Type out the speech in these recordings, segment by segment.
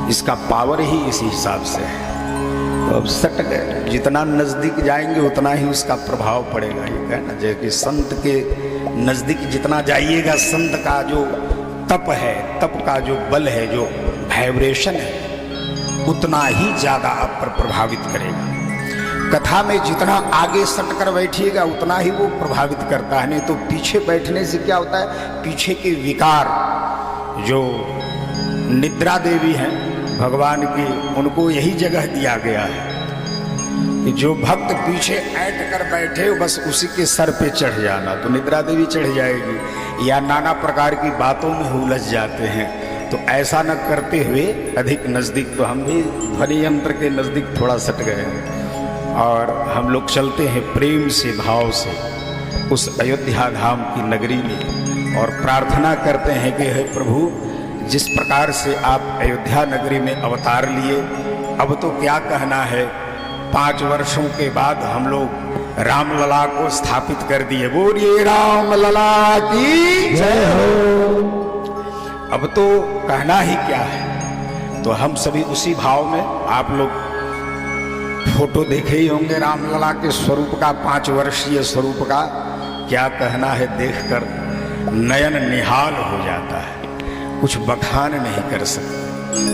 इसका पावर ही इस हिसाब से है। तो अब सट गए, जितना नज़दीक जाएंगे उतना ही उसका प्रभाव पड़ेगा। ये कहना जैसे कि संत के नज़दीक जितना जाइएगा, संत का जो तप है, तप का जो बल है, जो वाइब्रेशन है, उतना ही ज़्यादा आप पर प्रभावित करेगा। कथा में जितना आगे सट कर बैठिएगा उतना ही वो प्रभावित करता है। नहीं तो पीछे बैठने से क्या होता है, पीछे के विकार, जो निद्रा देवी हैं भगवान की, उनको यही जगह दिया गया है कि जो भक्त पीछे ऐंठ कर बैठे बस उसी के सर पे चढ़ जाना, तो निद्रा देवी चढ़ जाएगी, या नाना प्रकार की बातों में उलझ जाते हैं। तो ऐसा न करते हुए अधिक नज़दीक, तो हम भी ध्वनि यंत्र के नज़दीक थोड़ा सट गए हैं और हम लोग चलते हैं प्रेम से, भाव से उस अयोध्या धाम की नगरी में और प्रार्थना करते हैं कि हे प्रभु, जिस प्रकार से आप अयोध्या नगरी में अवतार लिए, अब तो क्या कहना है, 5 वर्षों के बाद हम लोग रामलला को स्थापित कर दिए। बोलिए रामलला की जय हो। अब तो कहना ही क्या है। तो हम सभी उसी भाव में, आप लोग फोटो देखे ही होंगे रामलला के स्वरूप का, 5 वर्षीय स्वरूप का, क्या कहना है, देखकर नयन निहाल हो जाता है, कुछ बखान नहीं कर सकते।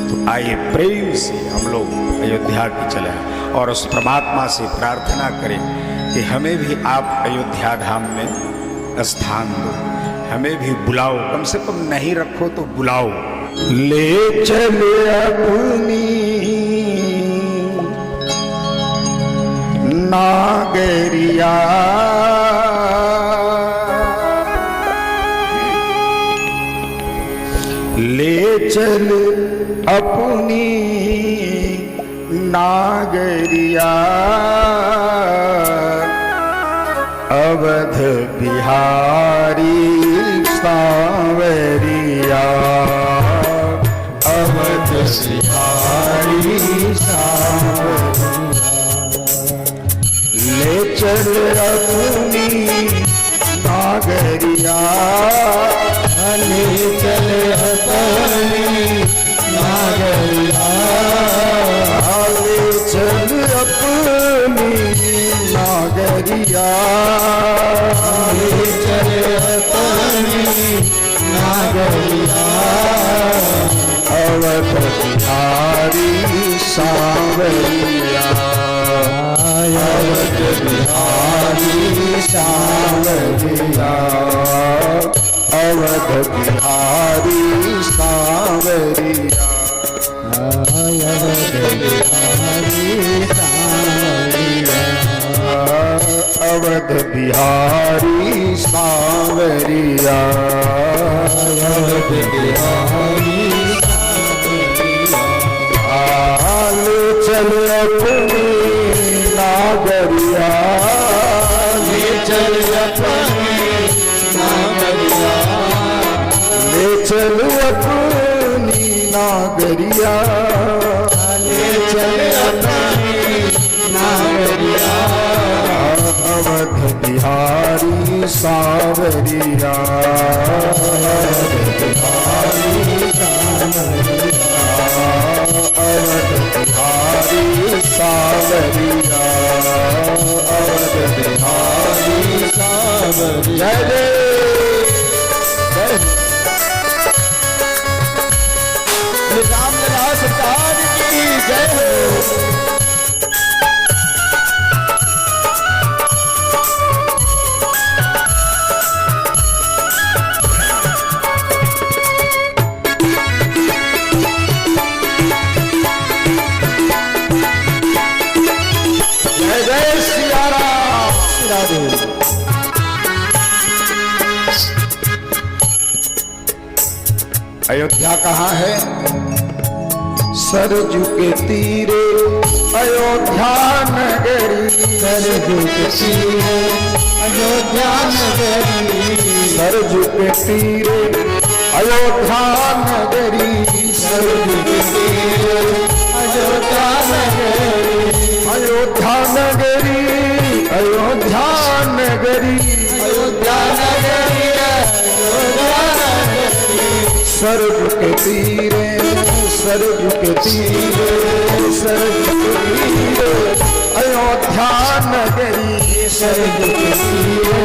तो आइए प्रेम से हम लोग अयोध्या की चले और उस परमात्मा से प्रार्थना करें कि हमें भी आप अयोध्या धाम में स्थान दो, हमें भी बुलाओ, कम से कम नहीं रखो तो बुलाओ। ले चले अपनी नागरिया, ले चल अपनी नागरिया, अवध बिहारी सांवरिया, अवध बिहारी सांवरिया, ले चल अपनी नागरिया, ले चल अपनी नागरिया, ले चल अपनी नागरिया, ले चल अपनी नागरिया, अवध बिहारी सांवरिया, अवध बिहारी सांवरिया, अवध बिहारी सांवरिया, अवध बिहारी सांवरिया, अवध बिहारी सांवरिया, अवध बिहारी सांवरिया, ले चल अपनी नागरिया, ले चल अपनी नागरिया, ले चल अपनी नागरिया, ले चल अपनी नागरिया, अवध बिहारी सांवरिया, अवध बिहारी सांवरिया, अवध बिहारी सांवरिया, अवध बिहारी सांवरिया, रामलला सरकार की जय हो। जय जय सिया राम, सिया अयोध्या कहाँ है? सरजू के तीरे अयोध्या नगरी, सरजू के तीरे अयोध्या नगरी, सरजू के तीरे अयोध्या नगरी, सरजू के तीरे अयोध्या नगरी, अयोध्या नगरी, अयोध्या नगरी, अयोध्या नगरी, अयोध्या नगरी, सरजू के तीरे सरयू के तीरे, सरयू के तीरे अयोध्या नगरी, सरयू के तीरे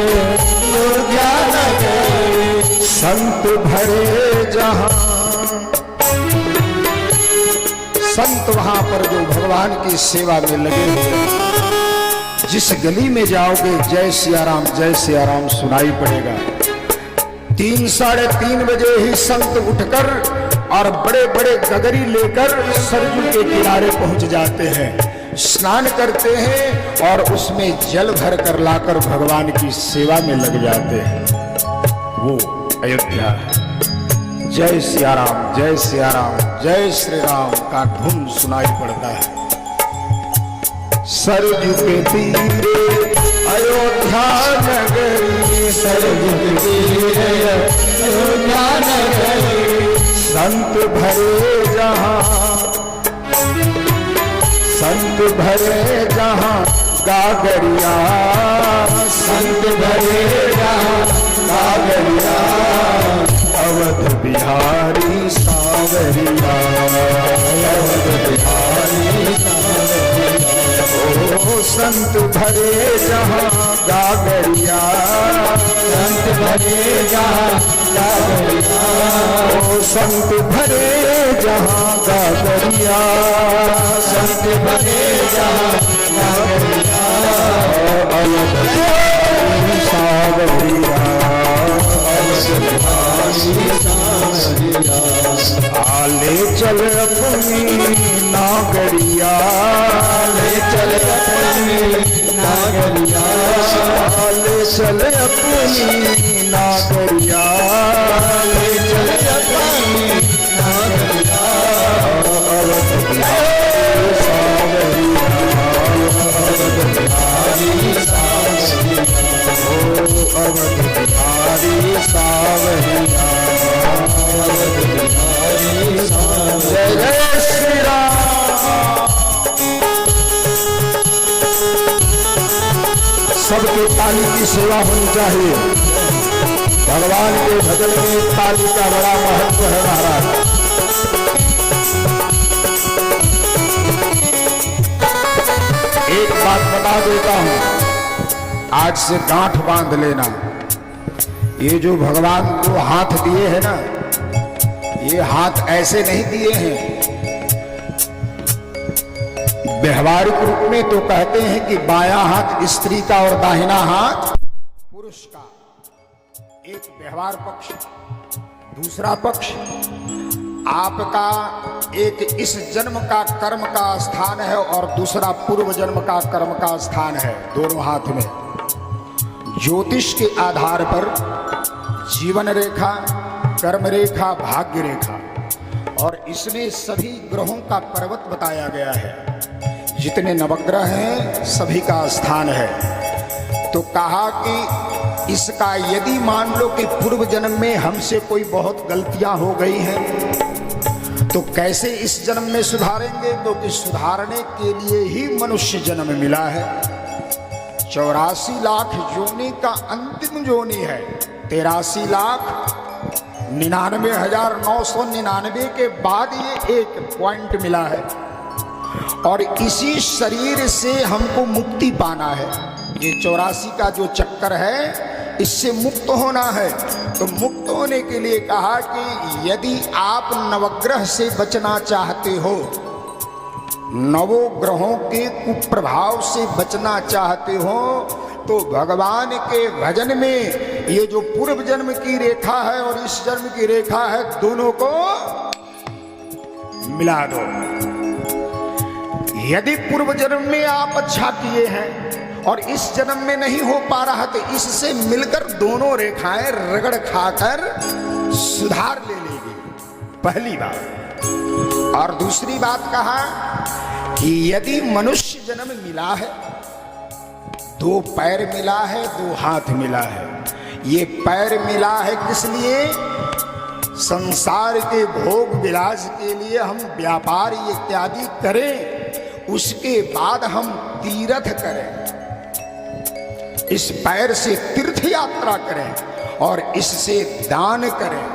अयोध्या नगरी। संत भरे जहां, संत वहां पर जो भगवान की सेवा में लगे हुए, जिस गली में जाओगे जय सिया राम सुनाई पड़ेगा। 3 साढ़े 3 बजे ही संत उठकर और बड़े बड़े गगरी लेकर सरयू के किनारे पहुंच जाते हैं, स्नान करते हैं और उसमें जल भर कर लाकर भगवान की सेवा में लग जाते हैं। वो अयोध्या है। जय सिया राम, जय श्री राम का धुन सुनाई पड़ता है। सरयू के तीरे अयोध्या नगरी, सरयू के तीरे अयोध्या नगरी। संत भरे जहां, संत भरे जहां गागरिया, संत भरे जहां गागरिया। अवध बिहारी सावरिया, अवध बिहारी सावरिया। ओ संत भरे जहां गागरिया, संत भरे जहां गागरिया। ओ संत भरे जहां गागरिया, संत भरे जहां गागरिया। अवध बिहारी सावरिया, आले चल अपनी नागरिया, ले चल अपनी नागरिया, ले चल अपनी नागरिया, ले चल अपनी नागरिया। अवध बिहारी सावरिया, अवध बिहारी सावरिया, अवध बिहारी सावरिया, अवध बिहारी सावरिया। जय श्री राम। सबके ताली की सेवा होनी चाहिए। भगवान के भजन में ताली का बड़ा महत्व है महाराज। एक बात बता देता हूं, आज से गांठ बांध लेना। ये जो भगवान को हाथ दिए हैं ना, ये हाथ ऐसे नहीं दिए हैं। व्यवहारिक रूप में तो कहते हैं कि बायां हाथ स्त्री का और दाहिना हाथ पुरुष का, एक व्यवहार पक्ष। दूसरा पक्ष आपका एक इस जन्म का कर्म का स्थान है और दूसरा पूर्व जन्म का कर्म का स्थान है। दोनों हाथ में ज्योतिष के आधार पर जीवन रेखा, कर्म रेखा, भाग्य रेखा, और इसमें सभी ग्रहों का पर्वत बताया गया है। जितने नवग्रह हैं सभी का स्थान है। तो कहा कि इसका यदि मान लो कि पूर्व जन्म में हमसे कोई बहुत गलतियां हो गई हैं तो कैसे इस जन्म में सुधारेंगे, क्योंकि सुधारने के लिए ही मनुष्य जन्म मिला है। 84 लाख योनि का अंतिम योनि है। 83,99,999 के बाद ये एक पॉइंट मिला है और इसी शरीर से हमको मुक्ति पाना है। ये 84 का जो चक्कर है इससे मुक्त होना है। तो मुक्त होने के लिए कहा कि यदि आप नवग्रह से बचना चाहते हो, नवों ग्रहों के कुप्रभाव से बचना चाहते हो, तो भगवान के भजन में ये जो पूर्व जन्म की रेखा है और इस जन्म की रेखा है, दोनों को मिला दो। यदि पूर्व जन्म में आप अच्छा किए हैं और इस जन्म में नहीं हो पा रहा, तो इससे मिलकर दोनों रेखाएं रगड़ खाकर सुधार ले लेगी, पहली बात। और दूसरी बात कहा कि यदि मनुष्य जन्म मिला है, 2 पैर मिला है, 2 हाथ मिला है। ये पैर मिला है किस लिए? संसार के भोग विलास के लिए हम व्यापार इत्यादि करें, उसके बाद हम तीर्थ करें, इस पैर से तीर्थ यात्रा करें और इससे दान करें,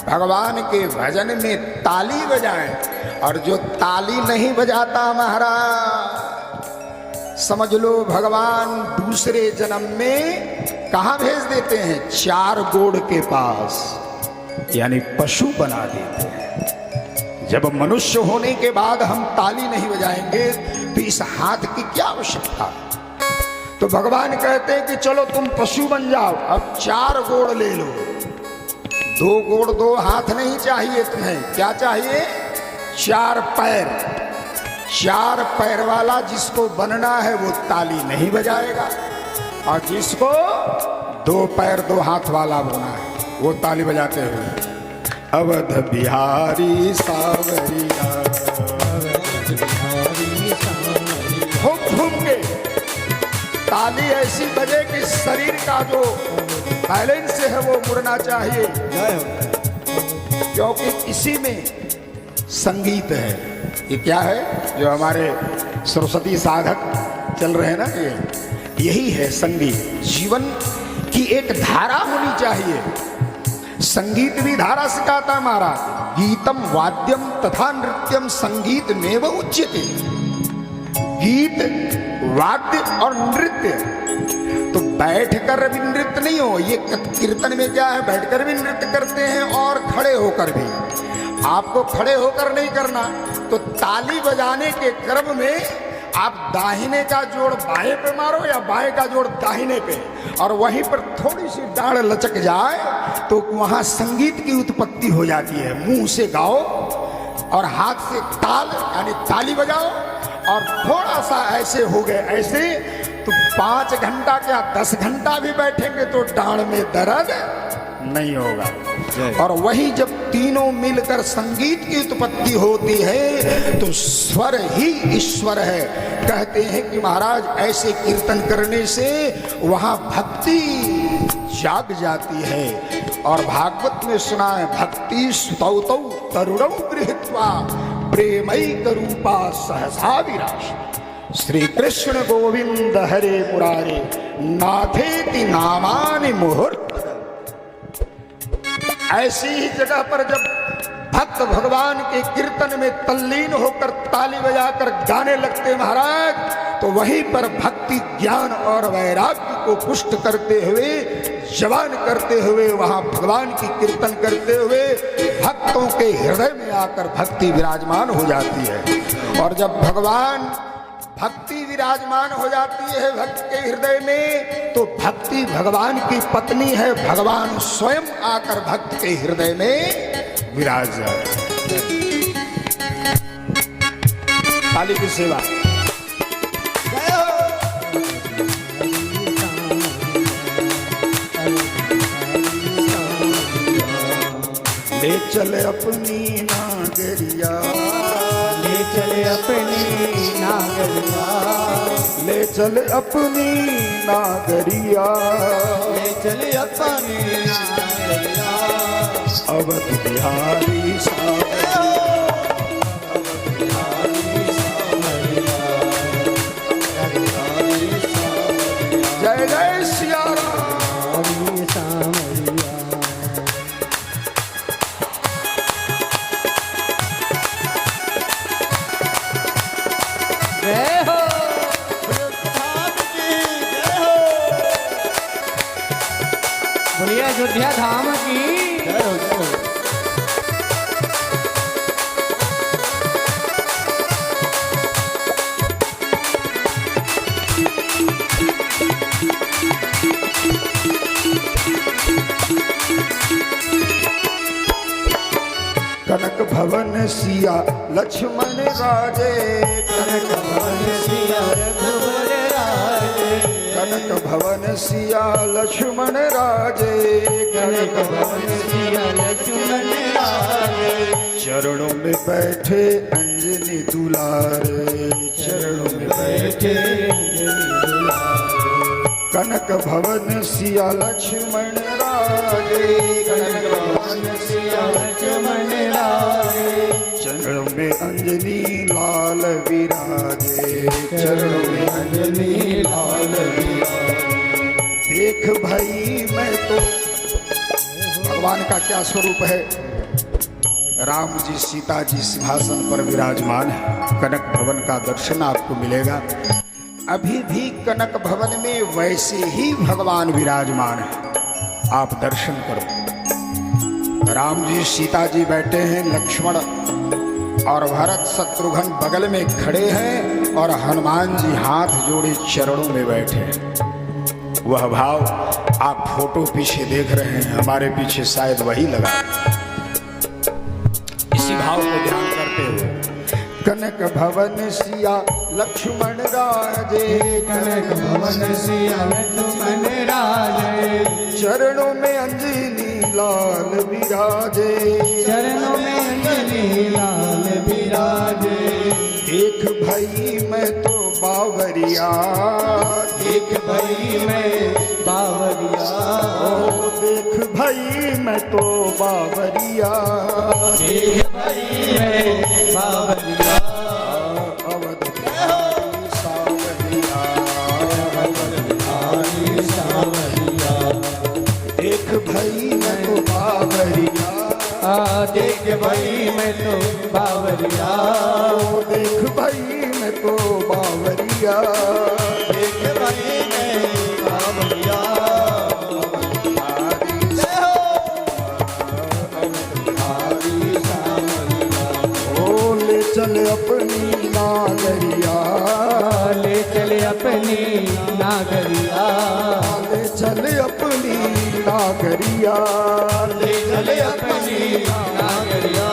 भगवान के भजन में ताली बजाएं। और जो ताली नहीं बजाता महाराज, समझ लो भगवान दूसरे जन्म में कहां भेज देते हैं? 4 गोड़ के पास, यानी पशु बना देते हैं। जब मनुष्य होने के बाद हम ताली नहीं बजाएंगे तो इस हाथ की क्या आवश्यकता? तो भगवान कहते हैं कि चलो तुम पशु बन जाओ, अब 4 गोड़ ले लो। 2 गोड़ 2 हाथ नहीं चाहिए तुम्हें, क्या चाहिए? 4 पैर। 4 पैर वाला जिसको बनना है वो ताली नहीं बजाएगा, और जिसको 2 पैर 2 हाथ वाला बनना है वो ताली बजाते हुए अवध बिहारी सावरिया, घूम घूम के ताली ऐसी बजे कि शरीर का जो बैलेंस है वो मुड़ना चाहिए, क्योंकि इसी में संगीत है। ये क्या है जो हमारे सरस्वती साधक चल रहे हैं ना, यही है संगीत। जीवन की एक धारा होनी चाहिए। संगीत भी धारा सिखाता महाराज। गीतम वाद्यम तथा नृत्यम संगीत में वो उच्यते। गीत, वाद्य और नृत्य तो बैठकर भी नृत्य नहीं हो। ये कीर्तन में क्या है, बैठकर भी नृत्य करते हैं और खड़े होकर भी। आपको खड़े होकर नहीं करना, तो ताली बजाने के क्रम में आप दाहिने का जोड़ बाएं पे मारो या बाएं का जोड़ दाहिने पे, और वहीं पर थोड़ी सी डांड लचक जाए तो वहां संगीत की उत्पत्ति हो जाती है। मुंह से गाओ और हाथ से ताल यानी ताली बजाओ, और थोड़ा सा ऐसे हो गए ऐसे, तो 5 घंटा क्या 10 घंटा भी बैठेंगे तो डांड में दर्द नहीं होगा। और वही जब तीनों मिलकर संगीत की उत्पत्ति होती है तो स्वर ही ईश्वर है। कहते हैं कि महाराज ऐसे कीर्तन करने से वहां भक्ति जाग जाती है। और भागवत में सुना है, भक्ति सुतौतौ तरुणौ गृहीत्वा प्रेमैक रूपा सहसा विराश। श्री कृष्ण गोविंद हरे मुरारे नाथेति नामानि मुहूर्त। ऐसी ही जगह पर जब भक्त भगवान के कीर्तन में तल्लीन होकर ताली बजाकर गाने लगते महाराज, तो वहीं पर भक्ति ज्ञान और वैराग्य को पुष्ट करते हुए, जवान करते हुए, वहां भगवान की कीर्तन करते हुए भक्तों के हृदय में आकर भक्ति विराजमान हो जाती है। और जब भगवान भक्ति विराजमान हो जाती है भक्त के हृदय में, तो भक्ति भगवान की पत्नी है। भगवान स्वयं आकर भक्त के हृदय में विराज जाए। ताली की सेवा। ले चले अपनी नागरिया, ले चले अपनी नागरिया, ले चले अपनी नागरिया, ले चले अपनी नागरिया। अवध बिहारी सावरिया, अवध बिहारी सावरिया, जय जय सिया राम। अयोध्या धाम की जय हो, जय हो। कनक भवन सिया लक्ष्मण राजे, कनक भवन सिया रघुवर राजे, कनक भवन सिया लक्ष्मण राजे, कनक भवन सिया लक्ष्मण राजे। चरणों में बैठे अंजनी दुलारे, चरणों में बैठे अंजनी दुलारे। कनक भवन सिया लक्ष्मण राजे, कनक भवन सिया लक्ष्मण राजे। चरणों में अंजनी लाल विराजे, चरणों में अंजनी लाल विराजे। देख भाई मैं तो भगवान का क्या स्वरूप है। राम जी सीता जी सिंहासन पर विराजमान है। कनक भवन का दर्शन आपको मिलेगा। अभी भी कनक भवन में वैसे ही भगवान विराजमान है, आप दर्शन करो। राम जी सीता जी बैठे हैं, लक्ष्मण और भरत शत्रुघ्न बगल में खड़े हैं और हनुमान जी हाथ जोड़े चरणों में बैठे हैं। वह भाव आप फोटो पीछे देख रहे हैं, हमारे पीछे शायद वही लगा। इसी भाव को ध्यान करते हुए कनक भवन सिया लक्ष्मण राजे, कनक भवन सिया लक्ष्मण राजे, चरणों में अंजनी लाल विराजे, चरणों में अंजनी लाल विराजे। देख भाई मैं तो बावरिया, देख भाई मैं बावरिया, ओ देख भाई मैं तो बावरिया, देख भाई मैं बावरिया। अवधधारी सावरिया, अवधधारी सावरिया, देख भाई मैं तो बावरिया, देख भाई मैं तो बावरिया, ओ देख भाई मैं तो बावरिया, देख भाई मैं बावरिया। ओ ले चल अपनी नागरिया, ले चले अपनी नागरिया, ले चल अपनी नागरिया, ले चले अपनी नागरिया।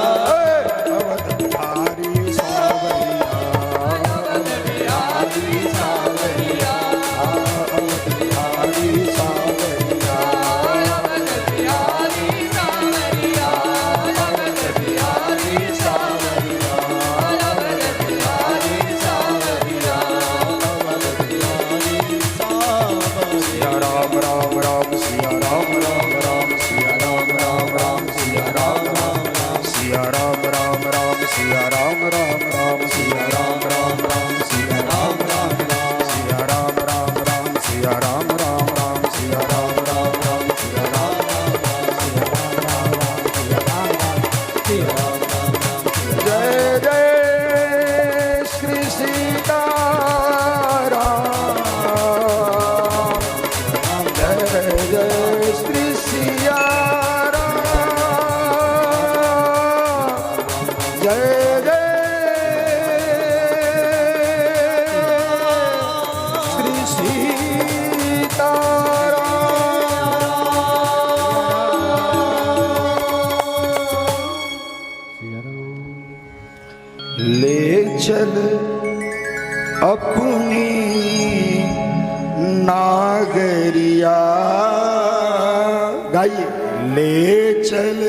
अवधधारी सावरिया, अवधधारी सावरिया, अवधधारी सावरिया, सिया राम राम राम सिया राम राम राम सिया राम राम राम सिया राम राम राम सिया राम राम राम सिया राम राम राम सिया राम राम राम सिया राम राम राम सिया राम राम राम सिया राम राम राम सिया राम राम राम सिया राम राम राम सिया राम राम राम सिया राम राम सिया राम राम राम। जय जय श्री सीताराम, जय जय श्री सिया राम, जय जय श्री सीताराम। ले चल अपनी नागरिया, गाइए। ले चल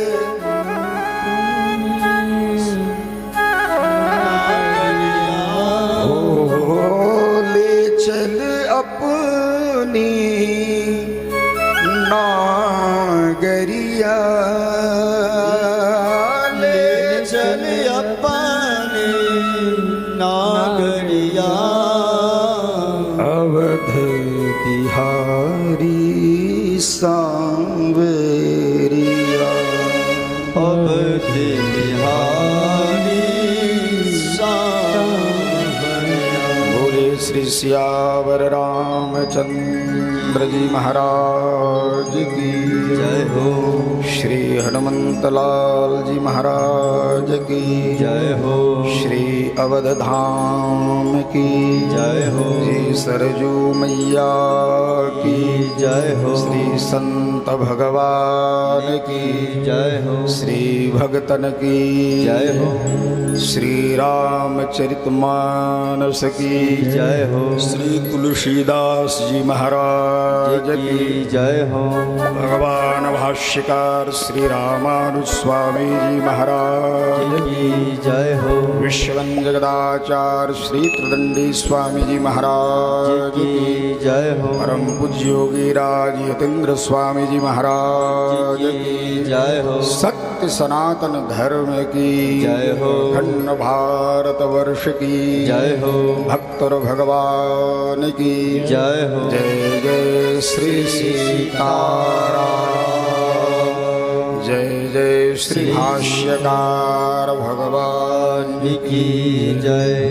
ओ ले चल अपनी नागरिया, ले चल अपनी नागरिया, अवध बिहारी सांवरिया, अवध बिहारी सांवरिया। बोले श्री सियावर रामचंद्र जी महाराज की जय हो, श्री हनुमंत लाल जी महाराज की जय हो, श्री अवध धाम की जय हो, श्री सरजू मैया की जय हो, श्री संत भगवान की जय हो, श्री भगतन की जय हो, श्री रामचरितमानस की जय हो, श्री तुलसीदास जी महाराज की जय हो, भगवान भाष्यकार श्री रामानुज स्वामी जी महाराज की जय हो, विश्वंजगदाचार्य श्री त्रिदंडी स्वामी जी महाराज की जय हो, परम पूज्य योगी राज यतीन्द्र स्वामी जी महाराज की जय हो, सत्य सनातन धर्म की जय हो, अखंड भारत वर्ष की जय हो, भक्त और भगवान की जय हो, जय जय श्री सीताराम। श्री भाष्यकार भगवान की जय।